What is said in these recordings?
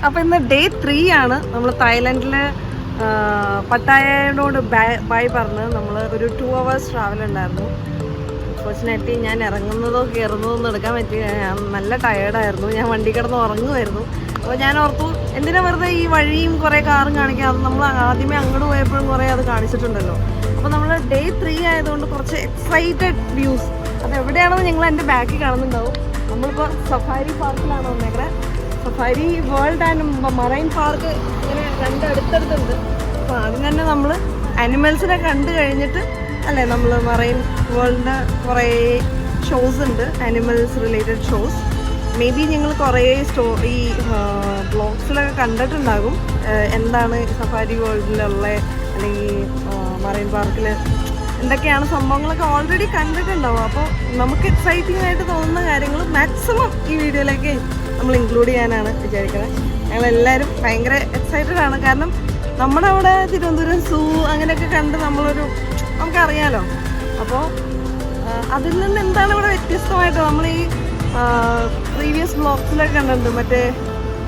അപ്പോൾ ഇന്ന് ഡേ 3 ആണ്. നമ്മൾ തായ്ലൻഡിൽ പട്ടായയോട് ബൈ പറഞ്ഞ് നമ്മൾ ഒരു 2 hours ട്രാവൽ ഉണ്ടായിരുന്നു. അൺഫോർച്ചുനേറ്റ്ലി ഞാൻ ഇറങ്ങുന്നതോ കയറുന്നതോ ഒന്നും എടുക്കാൻ പറ്റില്ല. ഞാൻ നല്ല ടയേർഡായിരുന്നു. ഞാൻ വണ്ടി കിടന്ന് ഉറങ്ങുമായിരുന്നു. അപ്പോൾ ഞാൻ ഓർത്തു എന്തിനാ വെറുതെ ഈ വഴിയും കുറേ കാറും കാണിക്കാം. അത് നമ്മൾ ആദ്യമേ അങ്ങോട്ട് പോയപ്പോഴും കുറേ അത് കാണിച്ചിട്ടുണ്ടല്ലോ. അപ്പോൾ നമ്മൾ ഡേ 3 ആയതുകൊണ്ട് കുറച്ച് എക്സൈറ്റഡ് വ്യൂസ്. അത് എവിടെയാണെന്ന് നിങ്ങൾ എൻ്റെ ബാക്കിൽ കാണുന്നുണ്ടാവും. നമ്മളിപ്പോൾ സഫാരി പാർക്കിലാണ് വന്നേക്കുന്നത്. Safari world and marine park ഇങ്ങനെ അടുത്തടുത്തുണ്ട്. അപ്പോൾ ആദ്യം തന്നെ നമ്മൾ ആനിമൽസിനെ കണ്ടു കഴിഞ്ഞിട്ട് അല്ലേ നമ്മൾ മറൈൻ വേൾഡിൻ്റെ കുറേ ഷോസ് ഉണ്ട്, animals related shows. May be നിങ്ങൾ കുറേ ഈ ബ്ലോഗ്സിലൊക്കെ കണ്ടിട്ടുണ്ടാകും എന്താണ് സഫാരി വേൾഡിലുള്ള അല്ലെങ്കിൽ മറൈൻ പാർക്കിൽ എന്തൊക്കെയാണ് സംഭവങ്ങളൊക്കെ ഓൾറെഡി കണ്ടിട്ടുണ്ടാവും. അപ്പോൾ നമുക്ക് എക്സൈറ്റിംഗ് ആയിട്ട് തോന്നുന്ന കാര്യങ്ങൾ മാക്സിമം ഈ വീഡിയോയിലേക്ക് നമ്മൾ ഇൻക്ലൂഡ് ചെയ്യാനാണ് വിചാരിക്കുന്നത്. ഞങ്ങളെല്ലാവരും ഭയങ്കര എക്സൈറ്റഡ് ആണ്. കാരണം നമ്മുടെ അവിടെ തിരുവനന്തപുരം സൂ അങ്ങനെയൊക്കെ കണ്ട് നമുക്കറിയാലോ. അപ്പോൾ അതിൽ നിന്ന് എന്താണ് ഇവിടെ വ്യത്യസ്തമായിട്ട് നമ്മൾ ഈ പ്രീവിയസ് ബ്ലോഗ്സിലൊക്കെ കണ്ടിട്ടുണ്ട്. മറ്റേ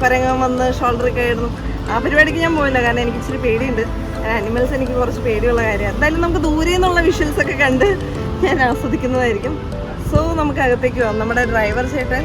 കുരങ്ങൻ വന്ന് ഷോൾഡറിൽ കയറുന്നു. ആ പരിപാടിക്ക് ഞാൻ പോയില്ല, കാരണം എനിക്ക് ഇച്ചിരി പേടിയുണ്ട്. ആനിമൽസ് എനിക്ക് കുറച്ച് പേടിയുള്ള കാര്യമാണ്. എന്തായാലും നമുക്ക് ദൂരെ നിന്നുള്ള വിഷ്വൽസൊക്കെ കണ്ട് ഞാൻ ആസ്വദിക്കുന്നതായിരിക്കും. സോ നമുക്ക് അകത്തേക്ക് പോകാം. നമ്മുടെ ഡ്രൈവർ ചേട്ടൻ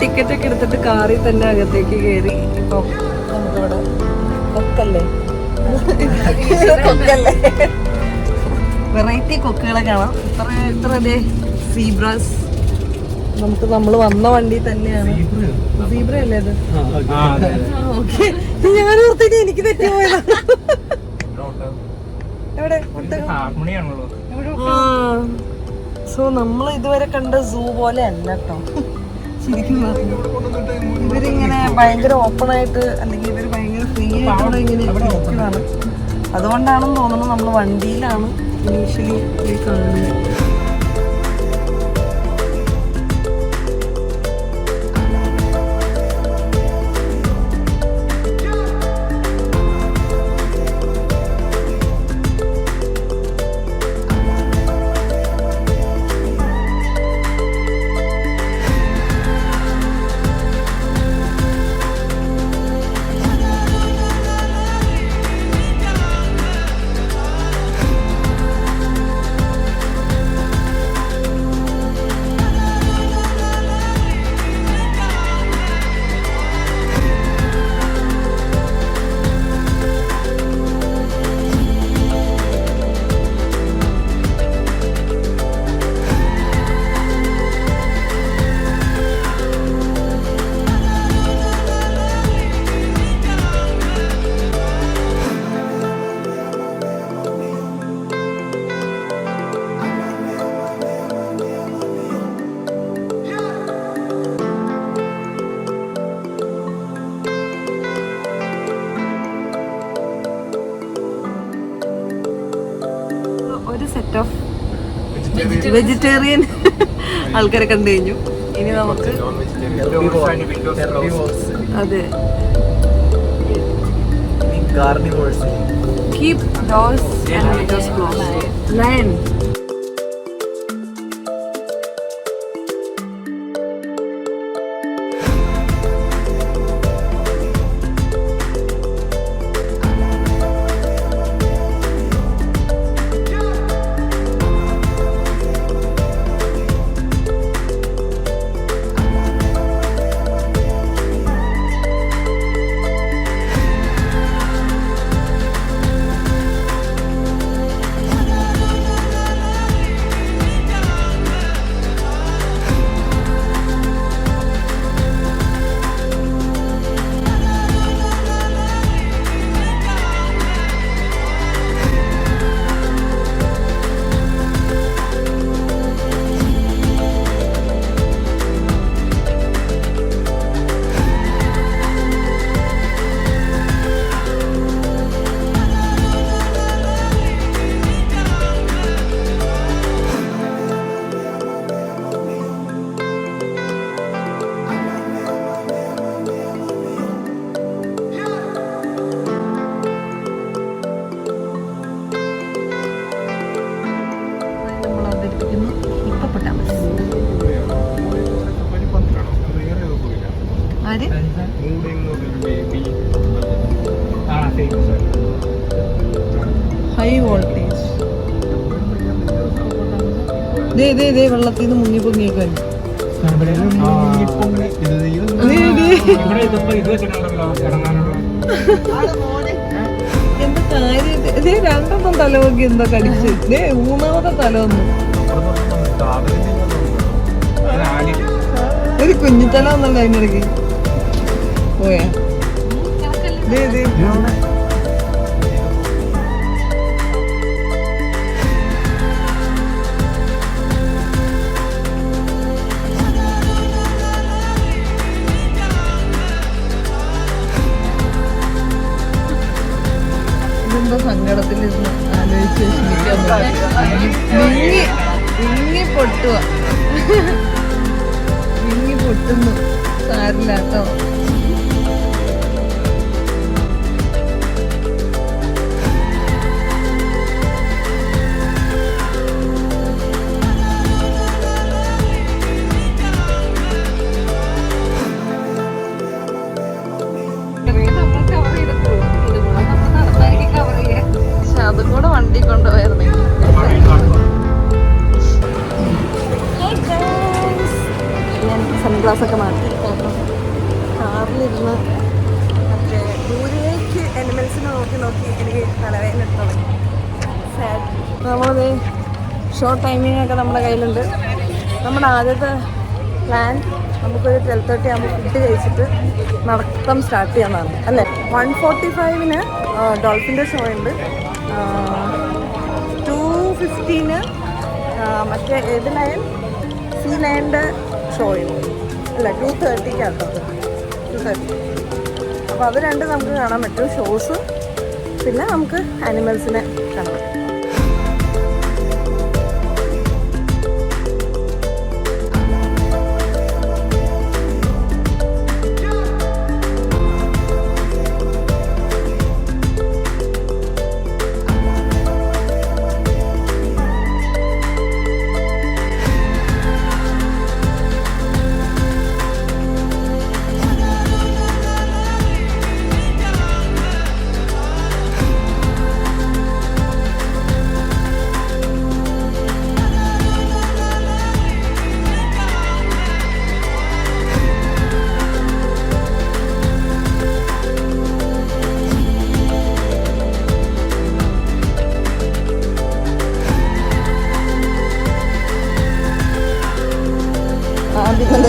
ടിക്കറ്റ് ഒക്കെ എടുത്തിട്ട് കാറിൽ തന്നെ അകത്തേക്ക് കയറി. ഇപ്പം നമുക്കിവിടെ കൊക്കല്ലേ വെറൈറ്റി കൊക്കുകളെ കാണാം. ഇത്ര അതെ സീബ്രാസ്. നമ്മൾ വന്ന വണ്ടി തന്നെയാണ്. സീബ്ര അല്ലേ അത്? ഓക്കെ, ഞാൻ ഓർത്തിട്ട് എനിക്ക് തെറ്റിപ്പോയതാണ്. എവിടെ? സോ നമ്മൾ ഇതുവരെ കണ്ട സൂ പോലെ അല്ല കേട്ടോ ശരിക്കും പറഞ്ഞു. ഇവരിങ്ങനെ ഭയങ്കര ഓപ്പൺ ആയിട്ട് അല്ലെങ്കിൽ ഇവർ ഭയങ്കര ഫ്രീ ആയിട്ട് ഇങ്ങനെ ഇരിക്കുന്നതാണ്. അതുകൊണ്ടാണെന്ന് തോന്നുന്നു നമ്മൾ വണ്ടിയിലാണ് ഇനീഷ്യലി കാണുന്നത്. ഒരു സെറ്റ് ഓഫ് വെജിറ്റേറിയൻ ആൾക്കാരെ കണ്ടു കഴിഞ്ഞു. ഇനി നമുക്ക് അതെ keep doors and Windows closed. Lion ആര് ഹൈ വോൾട്ടേജ് വെള്ളത്തിൽ നിന്ന് മുങ്ങി പൊങ്ങിയേക്കാൻ എന്താ കാര്യമായിട്ട് രണ്ടെണ്ണം തലവൊക്കെ എന്താ കടിച്ച് മൂന്നാമത്തെ തലവന്നു ഒരു കുഞ്ഞിത്തല ഒന്നല്ല അതിനിടയ്ക്ക് പോയാ ഇതെന്താ സങ്കടത്തിലിരുന്ന് ആലോചിച്ച് വിങ്ങി പൊട്ടുക വിങ്ങി പൊട്ടുന്നു സാരില്ല കേട്ടോ അതും കൂടെ വണ്ടി കൊണ്ടുപോയിരുന്നു. ഞാൻ സൺഗ്ലാസ് ഒക്കെ മാറ്റി കാറിലിരുന്ന് മറ്റേ ദൂരേക്ക് അനിമൽസിനെ നോക്കി എനിക്ക് തലവേദന തുടങ്ങി. നമ്മളത് ഷോർട്ട് ടൈമിംഗ് ഒക്കെ നമ്മുടെ കയ്യിലുണ്ട്. നമ്മുടെ ആദ്യത്തെ പ്ലാൻ നമുക്കൊരു 12:30 ആകുമ്പോൾ ഫുഡ് കഴിച്ചിട്ട് നടത്തം സ്റ്റാർട്ട് ചെയ്യാമെന്നാണ് അല്ലേ. 1:45 ഡോൾഫിൻ്റെ ഷോ ഉണ്ട്. 2:15 മറ്റേ ഏത് ലയൺ സീ ലയണിൻ്റെ ഷോയുണ്ട് അല്ല 2:30 2:30. അപ്പോൾ അത് രണ്ടും നമുക്ക് കാണാൻ പറ്റും, ഷോസ് പിന്നെ നമുക്ക് ആനിമൽസിനെ കാണാൻ പറ്റും.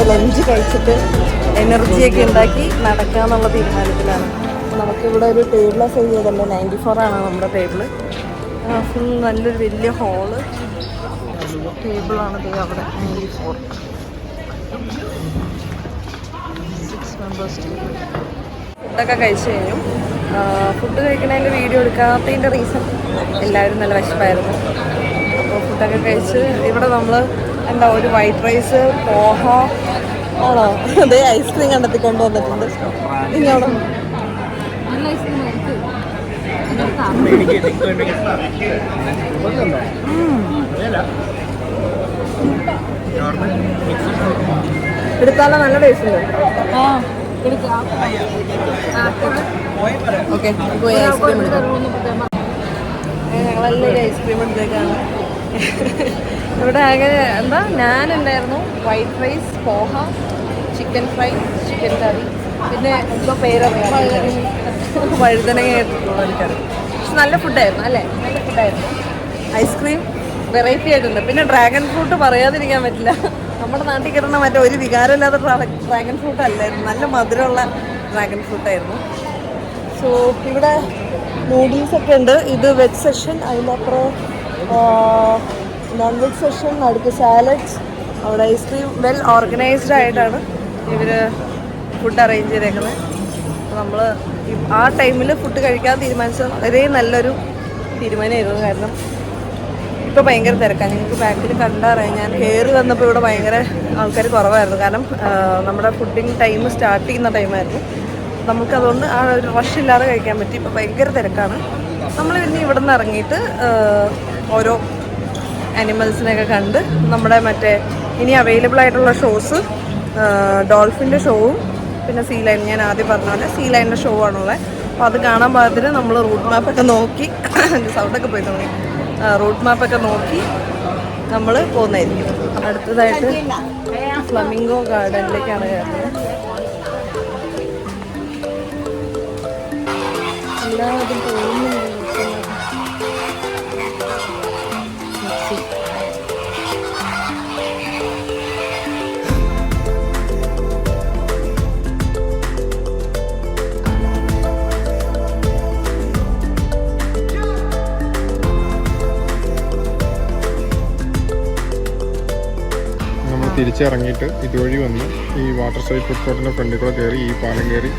ലഞ്ച് കഴിച്ചിട്ട് എനർജിയൊക്കെ ഉണ്ടാക്കി നടക്കാന്നുള്ള തീരുമാനത്തിലാണ്. നമുക്കിവിടെ ഒരു ടേബിൾ അസൈൻ ചെയ്തല്ലോ. 94 ആണ് നമ്മുടെ ടേബിള്. ഫുൾ നല്ലൊരു വലിയ ഹോള് ടേബിളാണ് അവിടെ. 94 6 മെമ്പേഴ്സ് ടേബിൾ. ഫുഡൊക്കെ കഴിച്ചു കഴിഞ്ഞു. ഫുഡ് കഴിക്കുന്നതിൻ്റെ വീഡിയോ എടുക്കാത്തതിൻ്റെ റീസൺ എല്ലാവരും നല്ല വിശപ്പായിരുന്നു. അപ്പോൾ ഫുഡൊക്കെ കഴിച്ച് ഇവിടെ നമ്മൾ എന്താ ഒരു വൈറ്റ് റൈസ് പോഹ ആണോ അതേ ഐസ്ക്രീം കണ്ടെത്തി കൊണ്ടുവന്നിട്ടുണ്ട്. ഇങ്ങോട്ട് എടുത്താലോ നല്ല ടേസ്റ്റ് ഉണ്ട്. ഓക്കെ പോയി ഐസ്ക്രീം എടുക്കാം. ഞങ്ങളെല്ലാവരും ഐസ്ക്രീം എടുത്തേക്കാണ്. ഇവിടെ ആകെ എന്താ ഞാനുണ്ടായിരുന്നു, white rice poha, chicken fry, chicken curry, പിന്നെ എന്തോ പേരറിയാം വഴുതനങ്ങ ഒരു കറി. പക്ഷെ നല്ല ഫുഡായിരുന്നു അല്ലേ, നല്ല ഫുഡായിരുന്നു. ഐസ്ക്രീം വെറൈറ്റി ആയിട്ടുണ്ട്. പിന്നെ ഡ്രാഗൺ ഫ്രൂട്ട് പറയാതിരിക്കാൻ പറ്റില്ല. നമ്മുടെ നാട്ടിൽ കിട്ടുന്ന മറ്റേ ഒരു വികാരമില്ലാത്ത ഡ്രാഗൺ ഫ്രൂട്ട് അല്ലായിരുന്നു, നല്ല മധുരമുള്ള ഡ്രാഗൺ ഫ്രൂട്ടായിരുന്നു. സോ ഇവിടെ നൂഡിൽസൊക്കെ ഉണ്ട്. ഇത് വെജ് സെക്ഷൻ, അതിനപ്പുറം നോൺ വെജ് സെക്ഷൻ, അടുത്ത് സാലഡ്സ്, അവിടെ ഐസ്ക്രീം. വെൽ ഓർഗനൈസ്ഡ് ആയിട്ടാണ് ഇവർ ഫുഡ് അറേഞ്ച് ചെയ്തേക്കുന്നത്. നമ്മൾ ആ ടൈമിൽ ഫുഡ് കഴിക്കാൻ തീരുമാനിച്ചത് വളരെ നല്ലൊരു തീരുമാനമായിരുന്നു. കാരണം ഇപ്പോൾ ഭയങ്കര തിരക്കാണ്. നിങ്ങൾക്ക് ബാക്കിൽ കണ്ടറിയാം, ഞാൻ കയറി വന്നപ്പോൾ ഇവിടെ ഭയങ്കര ആൾക്കാർ കുറവായിരുന്നു. കാരണം നമ്മുടെ ഫുഡിങ് ടൈം സ്റ്റാർട്ട് ചെയ്യുന്ന ടൈമായിരുന്നു. നമുക്കതുകൊണ്ട് ആ ഒരു റഷ് ഇല്ലാതെ കഴിക്കാൻ പറ്റി. ഇപ്പോൾ ഭയങ്കര തിരക്കാണ്. നമ്മൾ പിന്നെ ഇവിടെ നിന്ന് ഇറങ്ങിയിട്ട് ഓരോ ആനിമൽസിനെയൊക്കെ കണ്ട് നമ്മുടെ മറ്റേ ഇനി അവൈലബിൾ ആയിട്ടുള്ള ഷോസ്, ഡോൾഫിൻ്റെ ഷോവും പിന്നെ സീ ലൈൻ, ഞാൻ ആദ്യം പറഞ്ഞ പോലെ സീ ലൈനിൻ്റെ ഷോ ആണുള്ളത്. അപ്പോൾ അത് കാണാൻ പാകത്തിന് നമ്മൾ റൂട്ട് മാപ്പൊക്കെ നോക്കി സൗണ്ടൊക്കെ പോയി തുടങ്ങി, റൂട്ട് മാപ്പൊക്കെ നോക്കി നമ്മൾ പോകുന്നതായിരിക്കും. അടുത്തതായിട്ട് ഫ്ലമിംഗോ ഗാർഡനിലേക്കാണ് കയറുന്നത്. എല്ലാവരും പോകുന്നുണ്ട്. തിരിച്ചിറങ്ങിയിട്ട് ഇതുവഴി വന്ന് ഈ വാട്ടർ സൈഡ് ഫുഡ് കോർട്ടിൻ്റെ ഫ്രണ്ടിൽ കൂടെ കയറി ഈ പാലം കയറി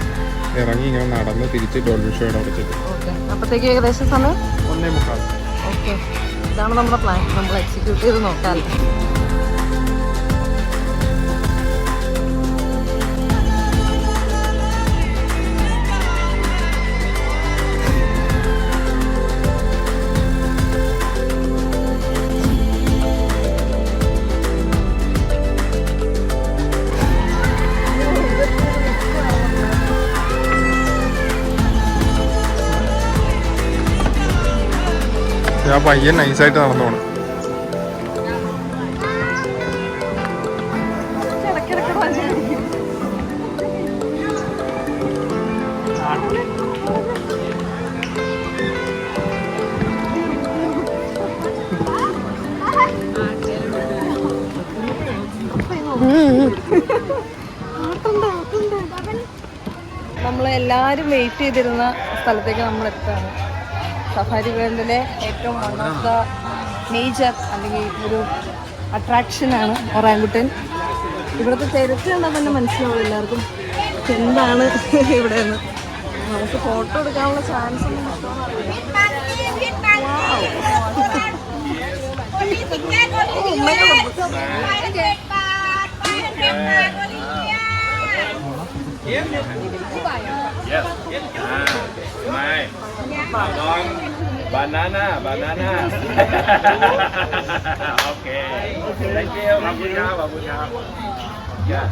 ഇറങ്ങി ഇങ്ങനെ നടന്ന് തിരിച്ച് ഡോൾഫിൻ ഷോയുടെ അവിടെ ചെല്ലും. അപ്പോഴത്തേക്ക് ഏകദേശം സമയം 1:45. ഓക്കെ, ഇതാണ് നമ്മുടെ പ്ലാൻ. നമ്മൾ എക്സിക്യൂട്ട് ചെയ്ത് നോക്കാം. ഞാൻ പയ്യൻ നൈസായിട്ട് നടന്നു പോകണം. നമ്മളെല്ലാവരും വെയിറ്റ് ചെയ്തിരുന്ന സ്ഥലത്തേക്ക് നമ്മൾ എത്തുകയാണ്. സഫാരി വേൾഡിലെ ഏറ്റവും വൺ ഓഫ് ദ മേജർ അല്ലെങ്കിൽ ഒരു അട്രാക്ഷനാണ് ഒറാങ്കുട്ടൻ. ഇവിടുത്തെ തിരക്ക് കണ്ടാൽ തന്നെ മനസ്സിലാവും എല്ലാവർക്കും എന്താണ് ഇവിടെ നിന്ന്. നമുക്ക് ഫോട്ടോ എടുക്കാനുള്ള ചാൻസ് ഒന്നും banana. Okay. Thank you. Bagus. Ya.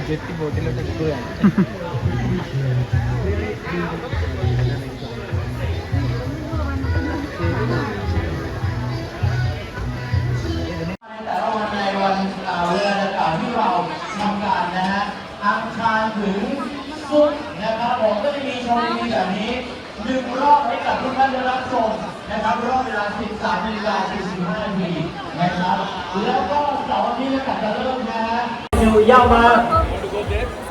Jet ബോട്ടിലോട്ട് എടുക്കുകയാണ്.อังคารถึงศุกร์นะครับผมก็จะมีโชว์ดีแบบนี้1 รอบให้กับทุกท่านได้รับชมนะครับรอบเวลา 13:45 น.นะครับแล้วก็เสาร์อาทิตย์จะเริ่มนะฮะ要吗？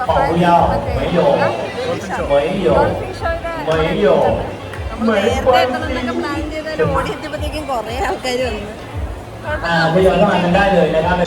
哦，不要，没有，没有，没有，没关系。ഓടിയെത്തിയപ്പോഴത്തേക്കും കുറേ ആൾക്കാർ വന്നു. พยายามเข้ามากันได้เลยนะครับ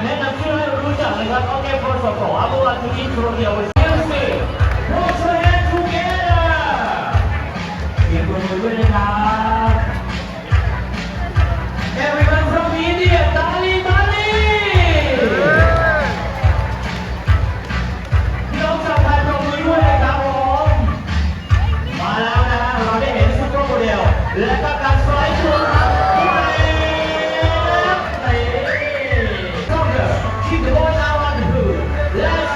แนะนำชื่อให้รู้จักเลยครับ Okay, first of all, I would like to introduce music. Put your hands together. เสียงปรบมือด้วยนะครับ Everyone from India, Tali Bali. พี่น้องชาวไทยปรบมือด้วยนะครับผมมาแล้วนะฮะเราได้เห็นซุปเปอร์โมเดลและก็การสไลด์โชว์ครับ Keep the boys out on the hood. Let's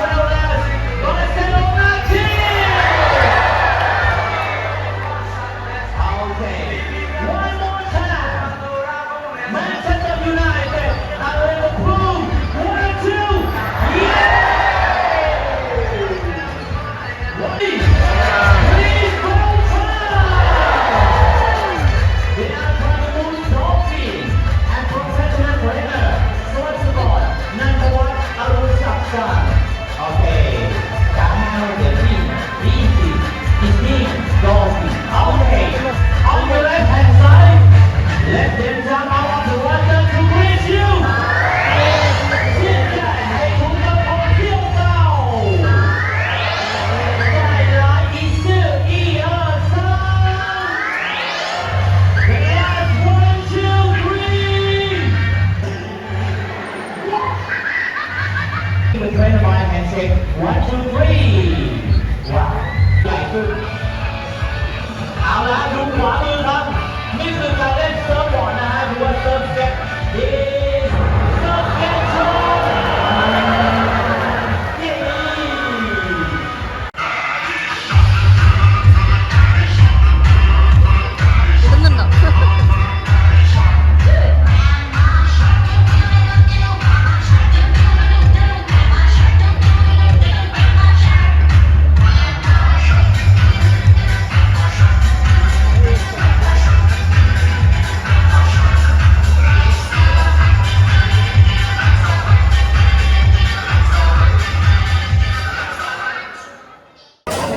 2 3ว้าวใหญ่ขึ้นเอาละดูขวามือครับนี่คือการเล่นเซิร์ฟบอร์ดนะฮะหรือว่าเซิร์ฟเก็ตเซิร์ฟเก็ตโชว์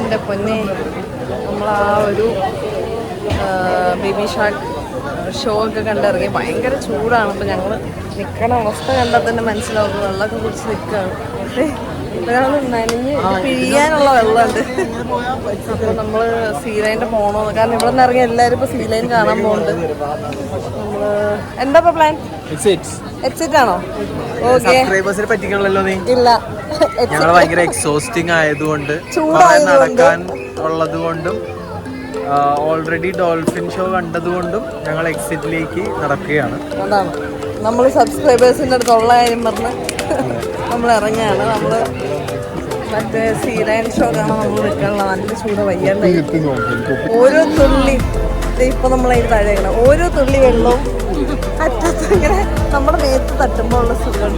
എൻ്റെ പൊന്നെ നമ്മൾ ആ ഒരു ബേബി ഷാർക്ക് ഷോ ഒക്കെ കണ്ടിറങ്ങി. ഭയങ്കര ചൂടാണ്. അപ്പോൾ ഞങ്ങൾ നിൽക്കണ അവസ്ഥ കണ്ടാൽ തന്നെ മനസ്സിലാവും. വെള്ളമൊക്കെ കുടിച്ച് നിൽക്കുകയാണ്. ഒരാൾ നനഞ്ഞ് പിഴിയാനുള്ള വെള്ളമുണ്ട്. അപ്പോൾ നമ്മൾ സീലൈൻ്റെ പോകണമെന്ന്, കാരണം ഇവിടെ നിന്ന് ഇറങ്ങി എല്ലാവരും ഇപ്പോൾ സീലൈൻ കാണാൻ പോകുന്നുണ്ട്. നമ്മൾ എന്താ ഇപ്പോൾ പ്ലാൻ? എക്സിറ്റ് ആണോ? ഓക്കെ. പറ്റിക്കണല്ലോ നീ. ഇല്ല, ഞങ്ങൾ ഭയങ്കര എക്സോസ്റ്റിംഗ് ആയതുകൊണ്ട് നടക്കാൻ ഉള്ളത് കൊണ്ടും ഓൾറെഡി ഡോൾഫിൻ ഷോ കണ്ടതുകൊണ്ടും ഞങ്ങൾ എക്സിറ്റിലേക്ക് നടക്കുകയാണ്. അതാണ് നമ്മൾ സബ്സ്ക്രൈബേഴ്സിൻ്റെ അടുത്തുള്ള കാര്യം പറഞ്ഞ് നമ്മൾ ഇറങ്ങുകയാണ്. നമ്മൾ മറ്റേ സീലൈൻ ഷോ കാണാൻ നമ്മൾ നിൽക്കാനുള്ള നല്ല ചൂട് വയ്യാണ്ടായി. ഓരോ തുള്ളി ഇപ്പം നമ്മളതിന് താഴെയാണ്. ഓരോ തുള്ളി വെള്ളവും അറ്റത്ത് ഇങ്ങനെ നമ്മുടെ മേത്ത് തട്ടുമ്പോൾ ഉള്ള സുഖം.